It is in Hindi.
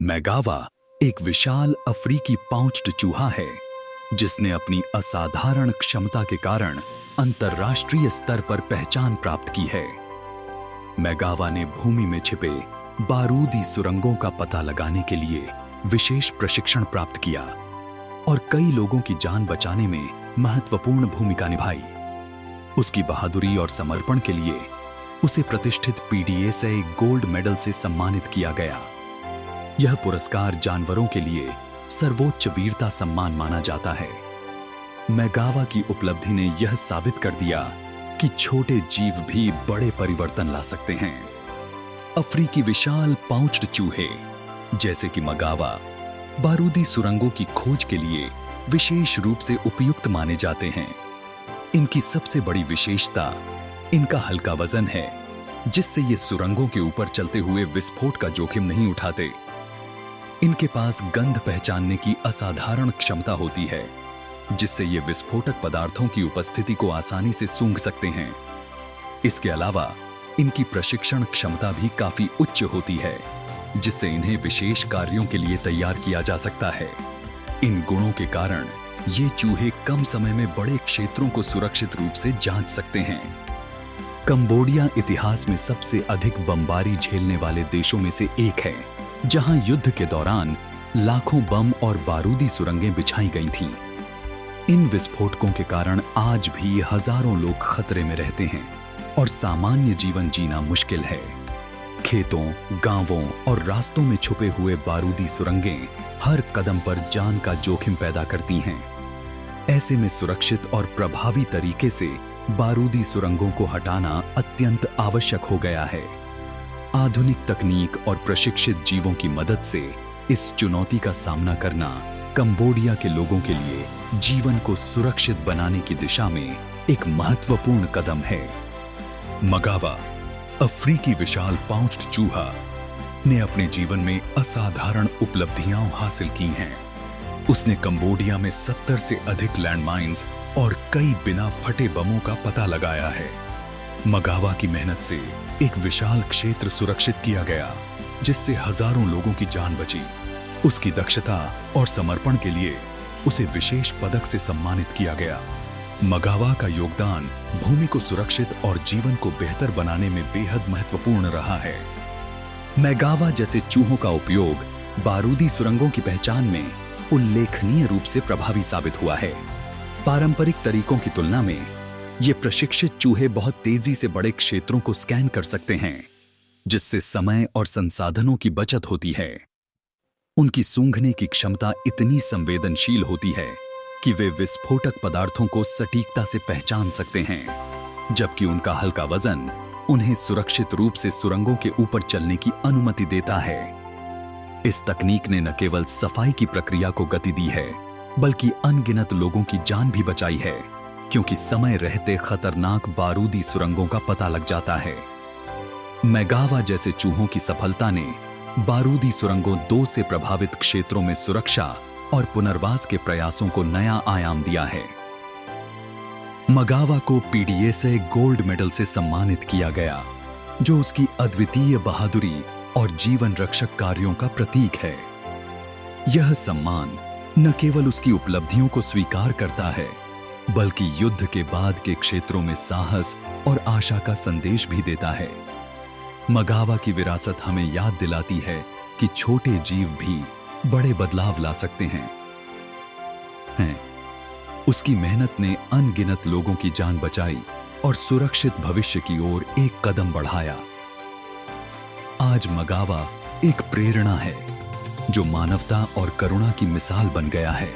मैगावा एक विशाल अफ्रीकी पाउच्ड चूहा है जिसने अपनी असाधारण क्षमता के कारण अंतर्राष्ट्रीय स्तर पर पहचान प्राप्त की है। मैगावा ने भूमि में छिपे बारूदी सुरंगों का पता लगाने के लिए विशेष प्रशिक्षण प्राप्त किया और कई लोगों की जान बचाने में महत्वपूर्ण भूमिका निभाई। उसकी बहादुरी और समर्पण के लिए उसे प्रतिष्ठित पीडीएसए गोल्ड मेडल से सम्मानित किया गया। यह पुरस्कार जानवरों के लिए सर्वोच्च वीरता सम्मान माना जाता है। मैगावा की उपलब्धि ने यह साबित कर दिया कि छोटे जीव भी बड़े परिवर्तन ला सकते हैं। अफ्रीकी विशाल पाउच्ड चूहे जैसे कि मैगावा बारूदी सुरंगों की खोज के लिए विशेष रूप से उपयुक्त माने जाते हैं। इनकी सबसे बड़ी विशेषता इनका हल्का वजन है, जिससे ये सुरंगों के ऊपर चलते हुए विस्फोट का जोखिम नहीं उठाते। इनके पास गंध पहचानने की असाधारण क्षमता होती है, जिससे ये विस्फोटक पदार्थों की उपस्थिति को आसानी से सूंघ सकते हैं। इसके अलावा इनकी प्रशिक्षण क्षमता भी काफी उच्च होती है, जिससे इन्हें विशेष कार्यों के लिए तैयार किया जा सकता है। इन गुणों के कारण ये चूहे कम समय में बड़े क्षेत्रों को सुरक्षित रूप से जांच सकते हैं। कंबोडिया इतिहास में सबसे अधिक बमबारी झेलने वाले देशों में से एक है, जहां युद्ध के दौरान लाखों बम और बारूदी सुरंगें बिछाई गई थीं। इन विस्फोटकों के कारण आज भी हजारों लोग खतरे में रहते हैं और सामान्य जीवन जीना मुश्किल है। खेतों, गांवों और रास्तों में छुपे हुए बारूदी सुरंगें हर कदम पर जान का जोखिम पैदा करती हैं। ऐसे में सुरक्षित और प्रभावी तरीके से बारूदी सुरंगों को हटाना अत्यंत आवश्यक हो गया है। आधुनिक तकनीक और प्रशिक्षित जीवों की मदद से इस चुनौती का सामना करना कंबोडिया के लोगों के लिए जीवन को सुरक्षित बनाने की दिशा में एक महत्वपूर्ण कदम है। मैगावा अफ्रीकी विशाल पाउच्ड चूहा ने अपने जीवन में असाधारण उपलब्धियां हासिल की हैं। उसने कंबोडिया में 70 से अधिक लैंडमाइंस और कई बिना फटे बमों का पता लगाया है। मैगावा की मेहनत से एक विशाल क्षेत्र सुरक्षित किया गया, जिससे हजारों लोगों की जान बची। उसकी दक्षता और समर्पण के लिए उसे विशेष पदक से सम्मानित किया गया। मैगावा का योगदान भूमि को सुरक्षित और जीवन को बेहतर बनाने में बेहद महत्वपूर्ण रहा है। मैगावा जैसे चूहों का उपयोग बारूदी सुरंगों की पहचान में उल्लेखनीय रूप से प्रभावी साबित हुआ है। पारंपरिक तरीकों की तुलना में ये प्रशिक्षित चूहे बहुत तेजी से बड़े क्षेत्रों को स्कैन कर सकते हैं, जिससे समय और संसाधनों की बचत होती है। उनकी सूंघने की क्षमता इतनी संवेदनशील होती है कि वे विस्फोटक पदार्थों को सटीकता से पहचान सकते हैं, जबकि उनका हल्का वजन उन्हें सुरक्षित रूप से सुरंगों के ऊपर चलने की अनुमति देता है। इस तकनीक ने न केवल सफाई की प्रक्रिया को गति दी है, बल्कि अनगिनत लोगों की जान भी बचाई है, क्योंकि समय रहते खतरनाक बारूदी सुरंगों का पता लग जाता है। मैगावा जैसे चूहों की सफलता ने बारूदी सुरंगों 2 से प्रभावित क्षेत्रों में सुरक्षा और पुनर्वास के प्रयासों को नया आयाम दिया है। मैगावा को पीडीएसए गोल्ड मेडल से सम्मानित किया गया, जो उसकी अद्वितीय बहादुरी और जीवन रक्षक कार्यों का प्रतीक है। यह सम्मान न केवल उसकी उपलब्धियों को स्वीकार करता है, बल्कि युद्ध के बाद के क्षेत्रों में साहस और आशा का संदेश भी देता है। मैगावा की विरासत हमें याद दिलाती है कि छोटे जीव भी बड़े बदलाव ला सकते हैं। उसकी मेहनत ने अनगिनत लोगों की जान बचाई और सुरक्षित भविष्य की ओर एक कदम बढ़ाया। आज मैगावा एक प्रेरणा है, जो मानवता और करुणा की मिसाल बन गया है।